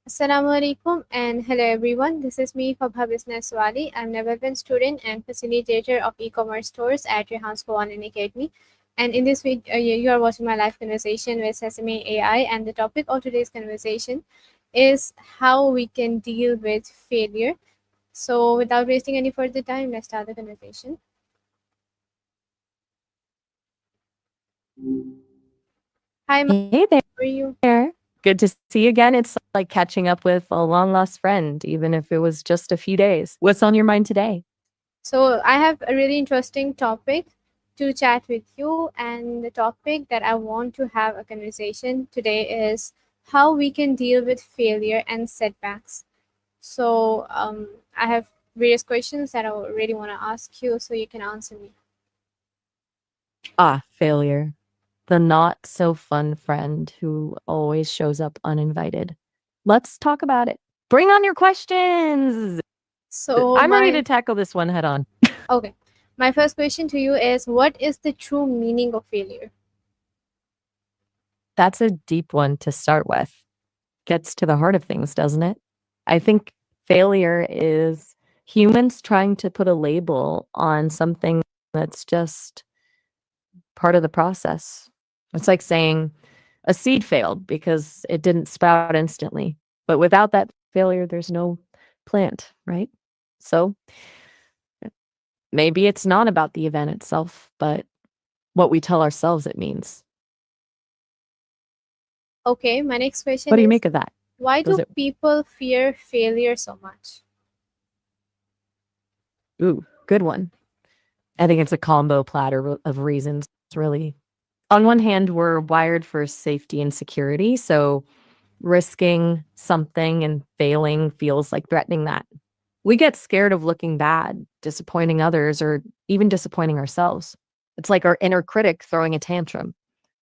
Assalamu alaikum and hello everyone. This is me, Fabha Business Wali. I'm a Development student and facilitator of e-commerce stores at Rehan School Online Academy. And in this video, you are watching my live conversation with Sesame.ai, and the topic of today's conversation is how we can deal with failure. So, without wasting any further time, let's start the conversation. Hi, Ma, Hey how are you? there. Good to see you again. It's like catching up with a long lost friend, even if it was just a few days. What's on your mind today? So, I have a really interesting topic to chat with you, and the topic that I want to have a conversation today is how we can deal with failure and setbacks. So, I have various questions that I really want to ask you so you can answer me. Failure. The not so fun friend who always shows up uninvited. Let's talk about it. Bring on your questions. So, I'm ready my to tackle this one head on. okay, my first question to you is what is the true meaning of failure? That's a deep one to start with. Gets to the heart of things, doesn't it? I think failure is humans trying to put a label on something that's just part of the process. It's like saying a seed failed because it didn't sprout instantly. But without that failure, there's no plant, right? So maybe it's not about the event itself, but what we tell ourselves it means. Okay, my next What question do you is make of that? why Does do it? people fear failure so much? Ooh, good one. I think it's a combo platter of reasons, really. On one hand, we're wired for safety and security. So risking something and failing feels like threatening that. We get scared of looking bad, disappointing others, or even disappointing ourselves. It's like our inner critic throwing a tantrum.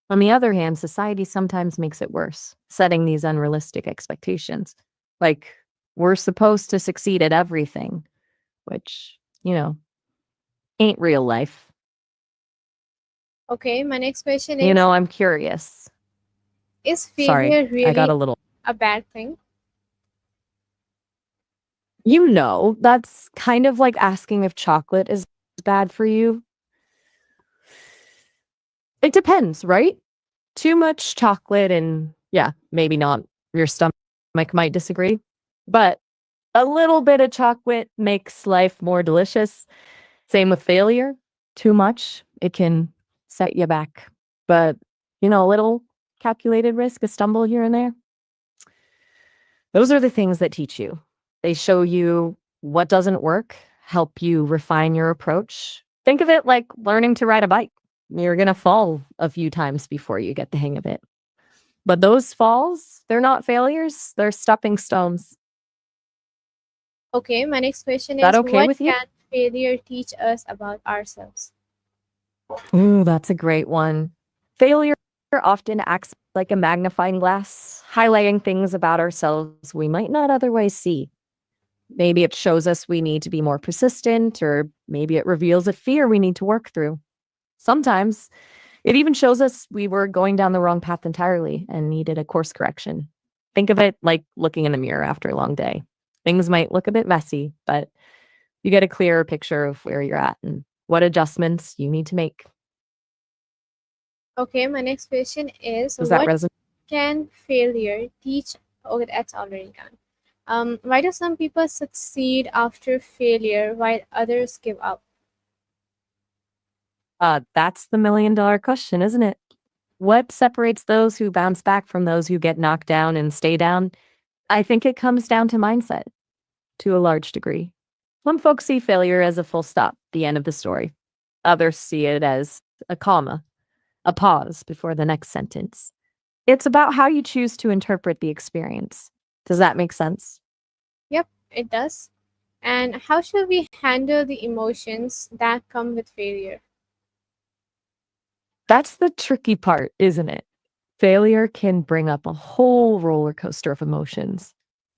On the other hand, society sometimes makes it worse, setting these unrealistic expectations. Like, we're supposed to succeed at everything, which, ain't real life. Okay, my next question is I'm curious. is Sorry, failure I got really a little. a bad thing? That's kind of like asking if chocolate is bad for you. It depends, right? Too much chocolate and yeah, maybe not. Your stomach might disagree, but a little bit of chocolate makes life more delicious. Same with failure. Too much, it can set you back. But, a little calculated risk, a stumble here and there, those are the things that teach you. They show you what doesn't work, help you refine your approach. Think of it like learning to ride a bike. You're going to fall a few times before you get the hang of it. But those falls, they're not failures, they're stepping stones. Okay, my next question That is okay what with you? can failure teach us about ourselves? Ooh, that's a great one. Failure often acts like a magnifying glass, highlighting things about ourselves we might not otherwise see. Maybe it shows us we need to be more persistent, or maybe it reveals a fear we need to work through. Sometimes it even shows us we were going down the wrong path entirely and needed a course correction. Think of it like looking in the mirror after a long day. Things might look a bit messy, but you get a clearer picture of where you're at and what adjustments you need to make. Okay, my next question is Does that what resonate? can failure teach? Okay, that's already done. Why do some people succeed after failure while others give up? That's the $1,000,000 question, isn't it? What separates those who bounce back from those who get knocked down and stay down? I think it comes down to mindset to a large degree. Some folks see failure as a full stop, the end of the story. Others see it as a comma, a pause before the next sentence. It's about how you choose to interpret the experience. Does that make sense? Yep, it does. And how should we handle the emotions that come with failure? That's the tricky part, isn't it? Failure can bring up a whole roller coaster of emotions: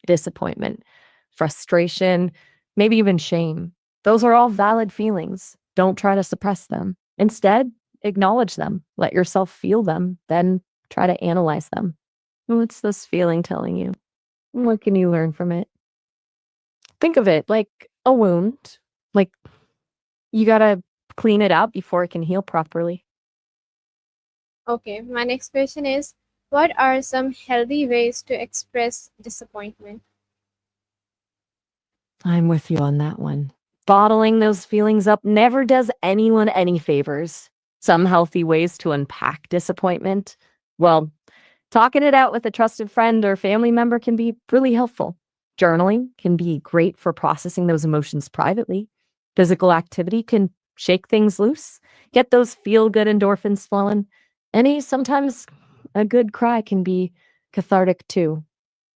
disappointment, frustration, maybe even shame. Those are all valid feelings. Don't try to suppress them. Instead, acknowledge them, let yourself feel them, then try to analyze them. What's this feeling telling you? What can you learn from it? Think of it like a wound. Like you gotta clean it out before it can heal properly. Okay, my next question is, what are some healthy ways to express disappointment? I'm with you on that one. Bottling those feelings up never does anyone any favors. Some healthy ways to unpack disappointment. Well, talking it out with a trusted friend or family member can be really helpful. Journaling can be great for processing those emotions privately. Physical activity can shake things loose, get those feel good endorphins flowing. Sometimes a good cry can be cathartic too.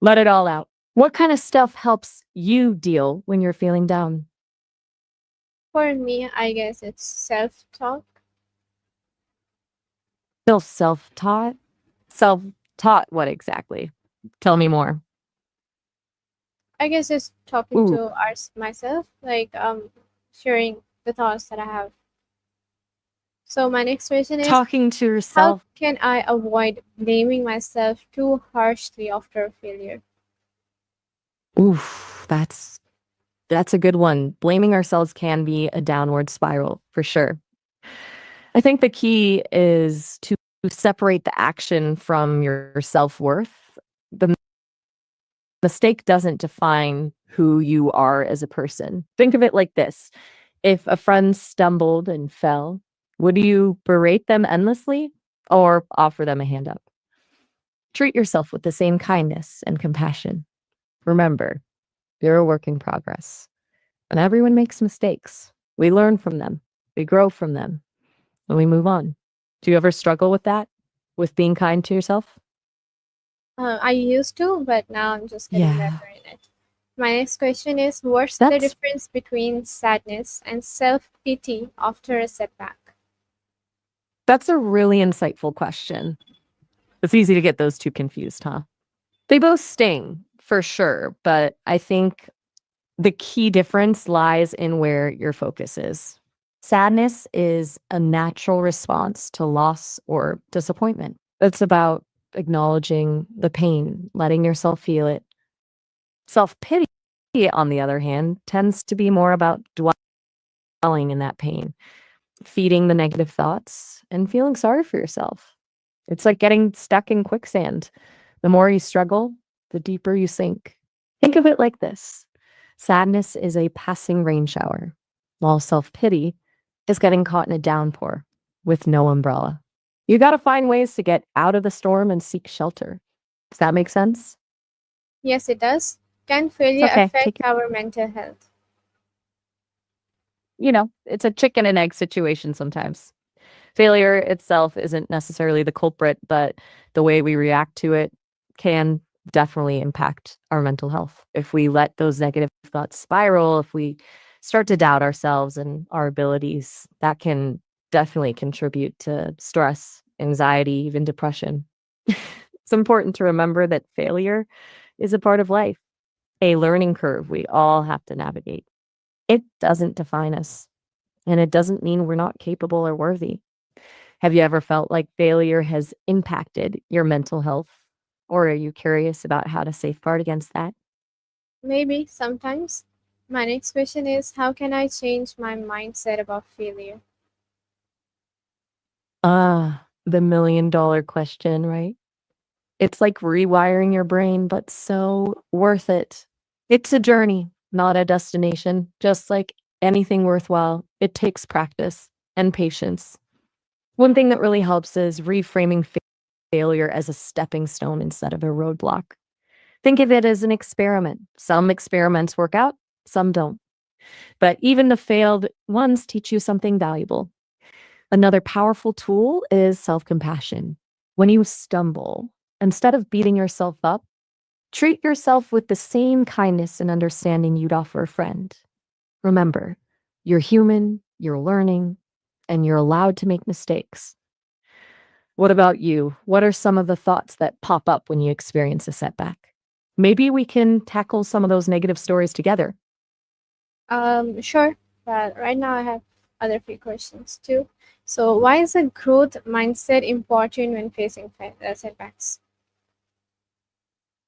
Let it all out. What kind of stuff helps you deal when you're feeling down? For me, I guess it's self talk. Feel self taught? Self taught what exactly? Tell me more. I guess just talking Ooh, to myself, like sharing the thoughts that I have. So my next question is, talking to how yourself. can I avoid blaming myself too harshly after a failure? Oof, that's a good one. Blaming ourselves can be a downward spiral for sure. I think the key is to separate the action from your self-worth. The mistake doesn't define who you are as a person. Think of it like this. If a friend stumbled and fell, would you berate them endlessly or offer them a hand up? Treat yourself with the same kindness and compassion. Remember, you're a work in progress, and everyone makes mistakes. We learn from them, we grow from them, and we move on. Do you ever struggle with that? With being kind to yourself? I used to, but now I'm just getting Yeah. better in it. My next question is, what's the That's difference between sadness and self pity after a setback? that's a really insightful question. It's easy to get those two confused, huh? They both sting for sure, but I think the key difference lies in where your focus is. Sadness is a natural response to loss or disappointment. It's about acknowledging the pain, letting yourself feel it. Self pity, on the other hand, tends to be more about dwelling in that pain, feeding the negative thoughts, and feeling sorry for yourself. It's like getting stuck in quicksand. The more you struggle, the deeper you sink. Think of it like this: sadness is a passing rain shower, while self pity is getting caught in a downpour with no umbrella. You got to find ways to get out of the storm and seek shelter. Does that make sense? Yes, it does. Can It's failure okay. affect our mental health? It's a chicken and egg situation sometimes. Failure itself isn't necessarily the culprit, but the way we react to it can definitely impact our mental health. If we let those negative thoughts spiral, if we start to doubt ourselves and our abilities, that can definitely contribute to stress, anxiety, even depression. It's important to remember that failure is a part of life, a learning curve we all have to navigate. It doesn't define us, and it doesn't mean we're not capable or worthy. Have you ever felt like failure has impacted your mental health? Or are you curious about how to safeguard against that? Maybe sometimes. My next question is, how can I change my mindset about failure? The $1,000,000 question, right? It's like rewiring your brain, but so worth it. It's a journey, not a destination. Just like anything worthwhile, it takes practice and patience. One thing that really helps is reframing failure as a stepping stone instead of a roadblock. Think of it as an experiment. Some experiments work out, some don't. But even the failed ones teach you something valuable. Another powerful tool is self compassion. When you stumble, instead of beating yourself up, treat yourself with the same kindness and understanding you'd offer a friend. Remember, you're human, you're learning, and you're allowed to make mistakes. What about you? What are some of the thoughts that pop up when you experience a setback? Maybe we can tackle some of those negative stories together. Sure, but right now I have other few questions too. So, why is a growth mindset important when facing setbacks?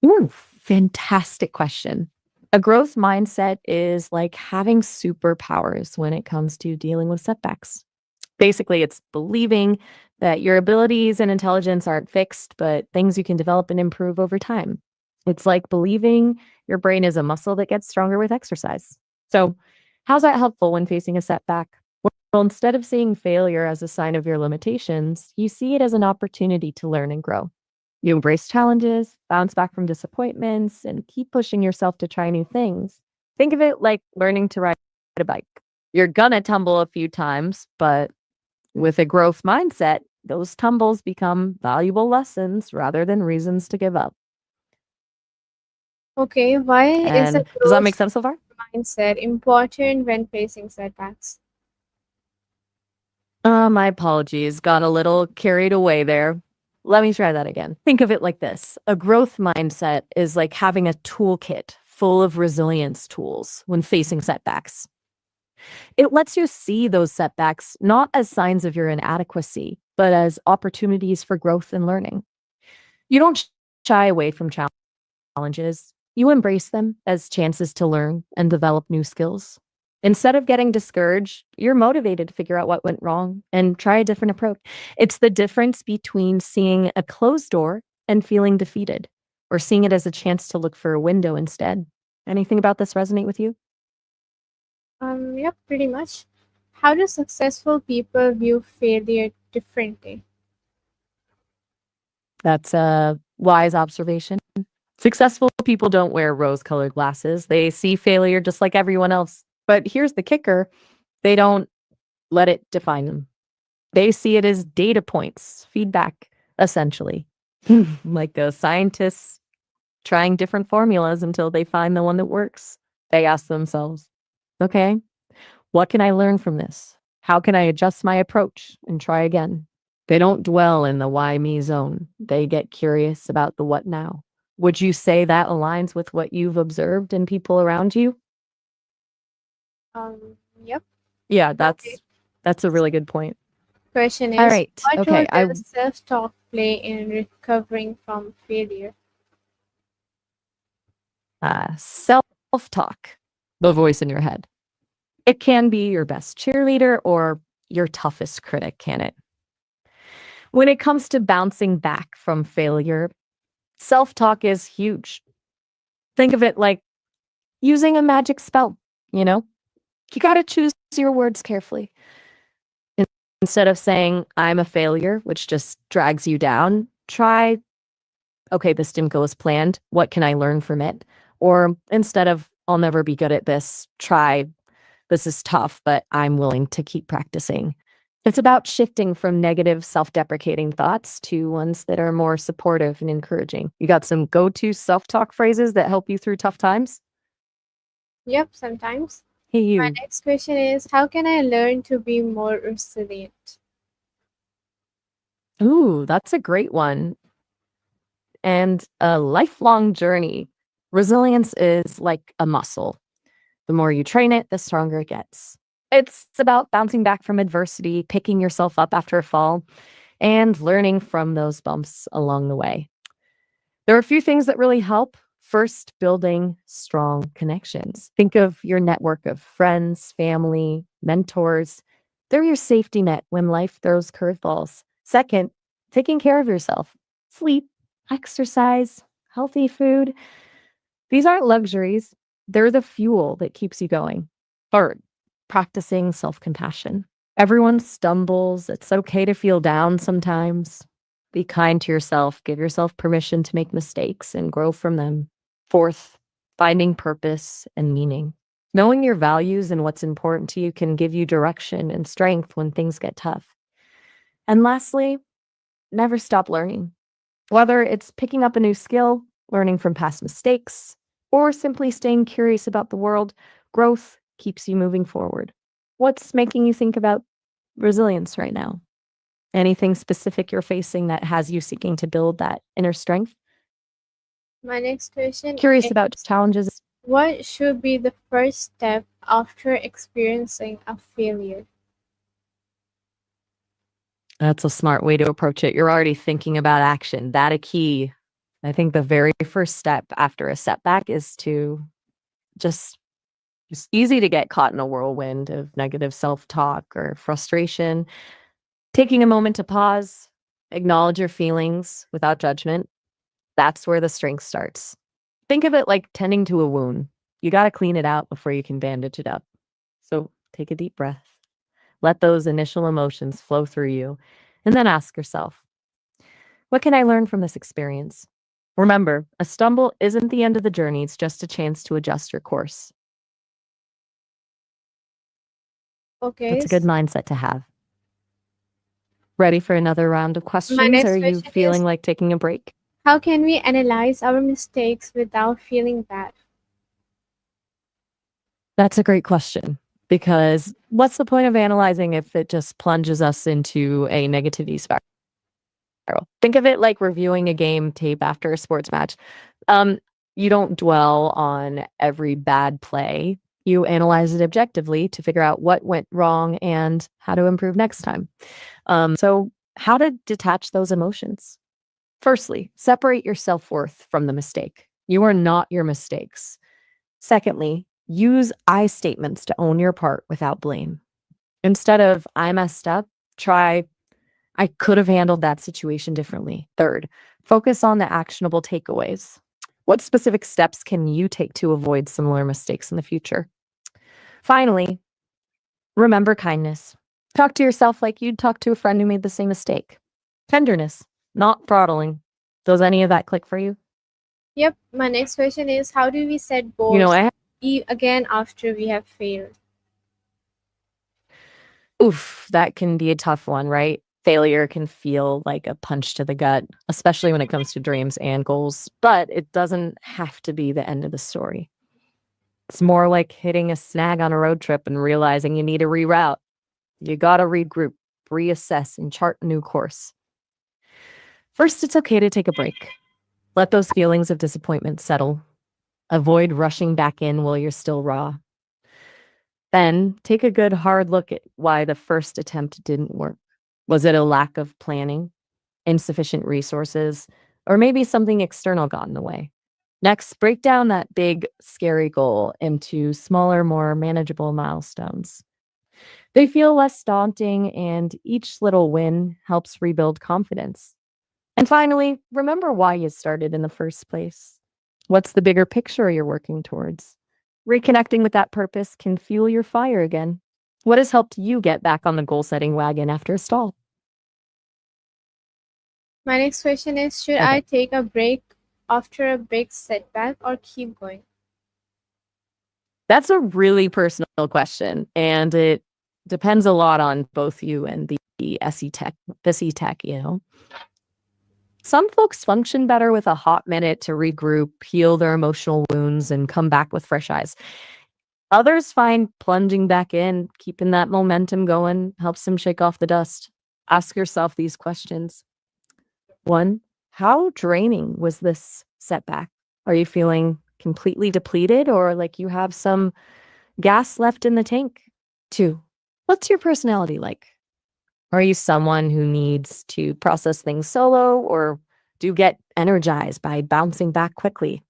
Ooh, fantastic question. A growth mindset is like having superpowers when it comes to dealing with setbacks. Basically, it's believing that your abilities and intelligence aren't fixed, but things you can develop and improve over time. It's like believing your brain is a muscle that gets stronger with exercise. So, how's that helpful when facing a setback? Well, instead of seeing failure as a sign of your limitations, you see it as an opportunity to learn and grow. You embrace challenges, bounce back from disappointments, and keep pushing yourself to try new things. Think of it like learning to ride a bike. You're gonna tumble a few times, but with a growth mindset, those tumbles become valuable lessons rather than reasons to give up. Okay, why is a And does that growth make sense so far? mindset important when facing setbacks? My apologies. Got a little carried away there. Let me try that again. Think of it like this: a growth mindset is like having a toolkit full of resilience tools when facing setbacks. It lets you see those setbacks not as signs of your inadequacy, but as opportunities for growth and learning. You don't shy away from challenges, you embrace them as chances to learn and develop new skills. Instead of getting discouraged, you're motivated to figure out what went wrong and try a different approach. It's the difference between seeing a closed door and feeling defeated, or seeing it as a chance to look for a window instead. Anything about this resonate with you? Yep, pretty much. How do successful people view failure differently? That's a wise observation. Successful people don't wear rose colored glasses. They see failure just like everyone else. But here's the kicker: they don't let it define them. They see it as data points, feedback, essentially. Like scientists trying different formulas until they find the one that works. They ask themselves, okay, what can I learn from this? How can I adjust my approach and try again? They don't dwell in the why me zone. They get curious about the what now. Would you say that aligns with what you've observed in people around you? Yep. Yeah, Okay. that's a really good point. Question All is, right. what role Okay. I does self-talk play in recovering from failure? self-talk, the voice in your head. It can be your best cheerleader or your toughest critic, can it? When it comes to bouncing back from failure, self-talk is huge. Think of it like using a magic spell, you know? You got to choose your words carefully. Instead of saying, I'm a failure, which just drags you down, try, okay, this didn't go as planned. What can I learn from it? Or instead of, I'll never be good at this, try, this is tough, but I'm willing to keep practicing. It's about shifting from negative, self deprecating thoughts to ones that are more supportive and encouraging. You got some go to self talk phrases that help you through tough times? Yep, sometimes. Hey, My you. next question is, how can I learn to be more resilient? Ooh, that's a great one. And a lifelong journey. Resilience is like a muscle. The more you train it, the stronger it gets. It's about bouncing back from adversity, picking yourself up after a fall, and learning from those bumps along the way. There are a few things that really help. First, building strong connections. Think of your network of friends, family, mentors. They're your safety net when life throws curveballs. Second, taking care of yourself. Sleep, exercise, healthy food. These aren't luxuries, they're the fuel that keeps you going. Third, practicing self compassion. Everyone stumbles. It's okay to feel down sometimes. Be kind to yourself. Give yourself permission to make mistakes and grow from them. Fourth, finding purpose and meaning. Knowing your values and what's important to you can give you direction and strength when things get tough. And lastly, never stop learning. Whether it's picking up a new skill, learning from past mistakes, or simply staying curious about the world, growth keeps you moving forward. What's making you think about resilience right now? Anything specific you're facing that has you seeking to build that inner strength? My next question Curious about is, challenges. what should be the first step after experiencing a failure? That's a smart way to approach it. You're already thinking about action. That a key. I think the very first step after a setback is to just it's easy to get caught in a whirlwind of negative self-talk or frustration. Taking a moment to pause, acknowledge your feelings without judgment, that's where the strength starts. Think of it like tending to a wound. You got to clean it out before you can bandage it up. So take a deep breath. Let those initial emotions flow through you, and then ask yourself, what can I learn from this experience? Remember, a stumble isn't the end of the journey, it's just a chance to adjust your course. Okay. That's a good mindset to have. Ready for another round of My questions? Or next are you question is, feeling like taking a break? how can we analyze our mistakes without feeling bad? That's a great question because what's the point of analyzing if it just plunges us into a negativity spiral? Think of it like reviewing a game tape after a sports match. Um, you don't dwell on every bad play. You analyze it objectively to figure out what went wrong and how to improve next time. So, how to detach those emotions? Firstly, separate your self worth from the mistake. You are not your mistakes. Secondly, use I statements to own your part without blame. Instead of I messed up, try I could have handled that situation differently. Third, focus on the actionable takeaways. What specific steps can you take to avoid similar mistakes in the future? Finally, remember kindness. Talk to yourself like you'd talk to a friend who made the same mistake. Tenderness, not throttling. Does any of that click for you? Yep. My next question is, how do we set You know, goals I again after we have failed? oof, that can be a tough one, right? Failure can feel like a punch to the gut, especially when it comes to dreams and goals, but it doesn't have to be the end of the story. It's more like hitting a snag on a road trip and realizing you need to reroute. You gotta regroup, reassess, and chart a new course. First, it's okay to take a break. Let those feelings of disappointment settle. Avoid rushing back in while you're still raw. Then, take a good hard look at why the first attempt didn't work. Was it a lack of planning, insufficient resources, or maybe something external got in the way? Next, break down that big, scary goal into smaller, more manageable milestones. They feel less daunting, and each little win helps rebuild confidence. And finally, remember why you started in the first place. What's the bigger picture you're working towards? Reconnecting with that purpose can fuel your fire again. What has helped you get back on the goal setting wagon after a stall? My next question is, should I Okay. take a break after a big setback or keep going? That's a really personal question, and it depends a lot on both you and the SE tech, you know. Some folks function better with a hot minute to regroup, heal their emotional wounds, and come back with fresh eyes. Others find plunging back in, keeping that momentum going, helps them shake off the dust. Ask yourself these questions. One, how draining was this setback? Are you feeling completely depleted or like you have some gas left in the tank? Two, what's your personality like? Are you someone who needs to process things solo or do you get energized by bouncing back quickly?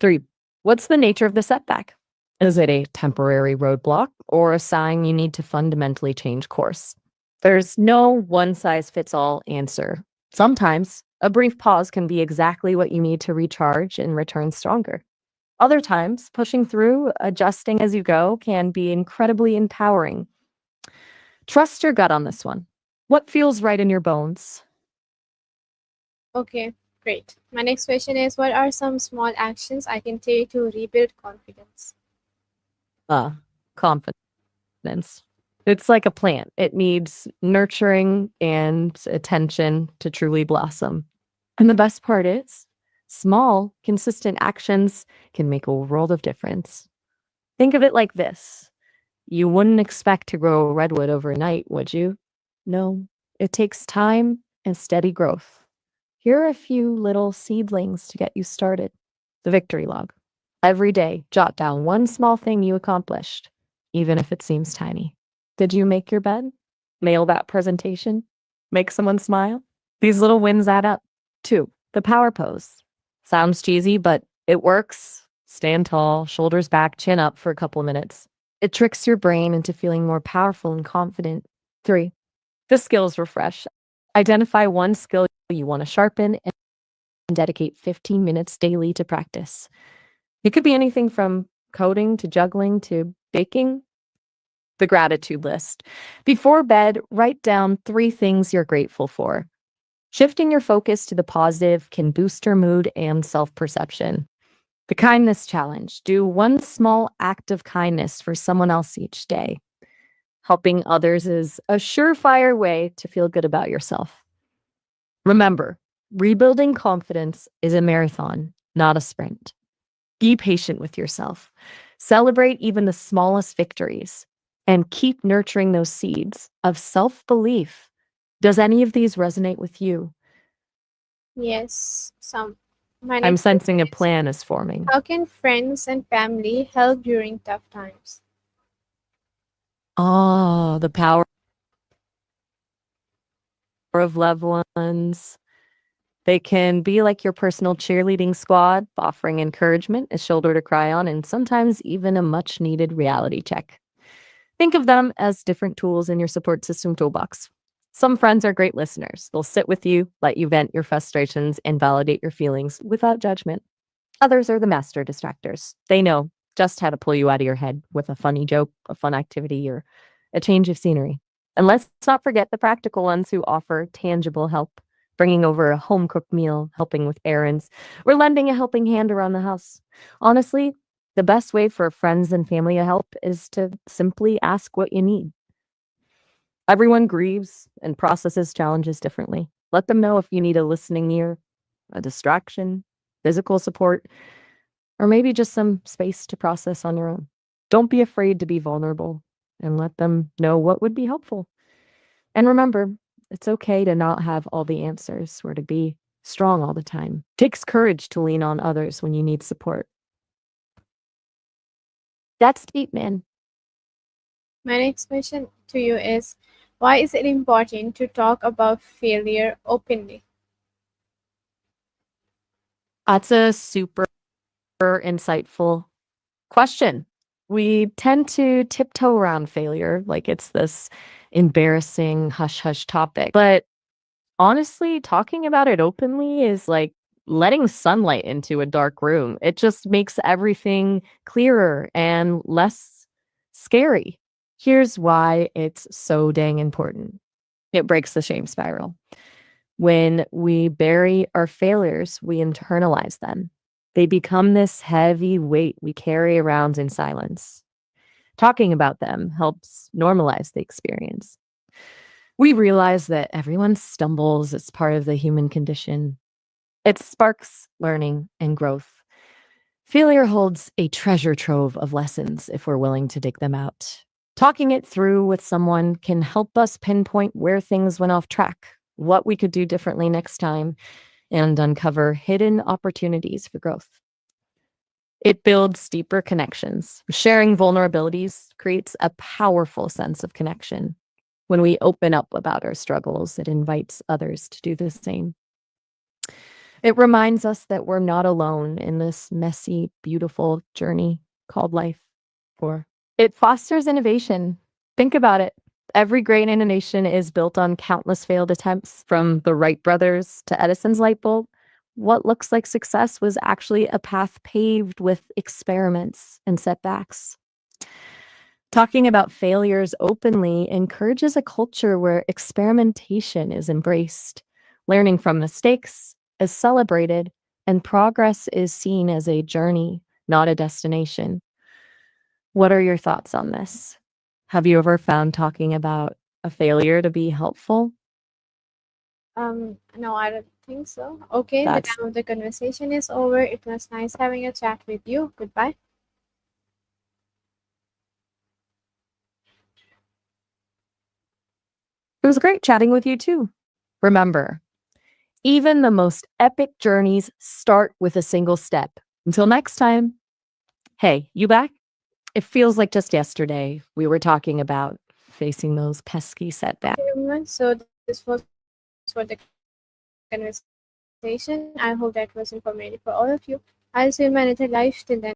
Three, what's the nature of the setback? Is it a temporary roadblock or a sign you need to fundamentally change course? There's no one size fits all answer. Sometimes a brief pause can be exactly what you need to recharge and return stronger. Other times, pushing through, adjusting as you go can be incredibly empowering. Trust your gut on this one. What feels right in your bones? Okay, great. My next question is, what are some small actions I can take to rebuild confidence? Confidence. It's like a plant. It needs nurturing and attention to truly blossom. And the best part is, small, consistent actions can make a world of difference. Think of it like this. You wouldn't expect to grow a redwood overnight, would you? No, it takes time and steady growth. Here are a few little seedlings to get you started. The victory log. Every day, jot down one small thing you accomplished, even if it seems tiny. Did you make your bed? Nail that presentation? Make someone smile? These little wins add up. Two, the power pose. Sounds cheesy, but it works. Stand tall, shoulders back, chin up for a couple of minutes. It tricks your brain into feeling more powerful and confident. 3. The skills refresh. Identify one skill you want to sharpen and dedicate 15 minutes daily to practice. It could be anything from coding to juggling to baking. The gratitude list. Before bed, write down 3 things you're grateful for. Shifting your focus to the positive can boost your mood and self perception. The kindness challenge. Do one small act of kindness for someone else each day. Helping others is a surefire way to feel good about yourself. Remember, rebuilding confidence is a marathon, not a sprint. Be patient with yourself. Celebrate even the smallest victories and keep nurturing those seeds of self belief. Does any of these resonate with you? Yes, some. My I'm next question sensing a is, plan is forming. how can friends and family help during tough times? Oh, the power of loved ones. They can be like your personal cheerleading squad, offering encouragement, a shoulder to cry on, and sometimes even a much needed reality check. Think of them as different tools in your support system toolbox. Some friends are great listeners. They'll sit with you, let you vent your frustrations, and validate your feelings without judgment. Others are the master distractors. They know just how to pull you out of your head with a funny joke, a fun activity, or a change of scenery. And let's not forget the practical ones who offer tangible help, bringing over a home cooked meal, helping with errands, or lending a helping hand around the house. Honestly, the best way for friends and family to help is to simply ask what you need. Everyone grieves and processes challenges differently. Let them know if you need a listening ear, a distraction, physical support, or maybe just some space to process on your own. Don't be afraid to be vulnerable and let them know what would be helpful. And remember, it's okay to not have all the answers or to be strong all the time. It takes courage to lean on others when you need support. That's deep, man. My next question to you is, why is it important to talk about failure openly? That's a super insightful question. We tend to tiptoe around failure like it's this embarrassing hush hush topic. But honestly, talking about it openly is like letting sunlight into a dark room. It just makes everything clearer and less scary. Here's why it's so dang important. It breaks the shame spiral. When we bury our failures, we internalize them. They become this heavy weight we carry around in silence. Talking about them helps normalize the experience. We realize that everyone stumbles, it's part of the human condition. It sparks learning and growth. Failure holds a treasure trove of lessons if we're willing to dig them out. Talking it through with someone can help us pinpoint where things went off track, what we could do differently next time, and uncover hidden opportunities for growth. It builds deeper connections. Sharing vulnerabilities creates a powerful sense of connection. When we open up about our struggles, it invites others to do the same. It reminds us that we're not alone in this messy, beautiful journey called life. For it fosters innovation. Think about it. Every great innovation is built on countless failed attempts, from the Wright brothers to Edison's light bulb. What looks like success was actually a path paved with experiments and setbacks. Talking about failures openly encourages a culture where experimentation is embraced. Learning from mistakes is celebrated, and progress is seen as a journey, not a destination. What are your thoughts on this? Have you ever found talking about a failure to be helpful? No, I don't think so. Okay, the That's time of the conversation is over. It was nice having a chat with you. Goodbye. It was great chatting with you too. Remember, even the most epic journeys start with a single step. Until next time, hey, you back? It feels like just yesterday we were talking about facing those pesky setbacks. Okay, everyone. So this was what the conversation was about. conversation. I hope that was informative for all of you. I'll see you in my another life. Till then, bye.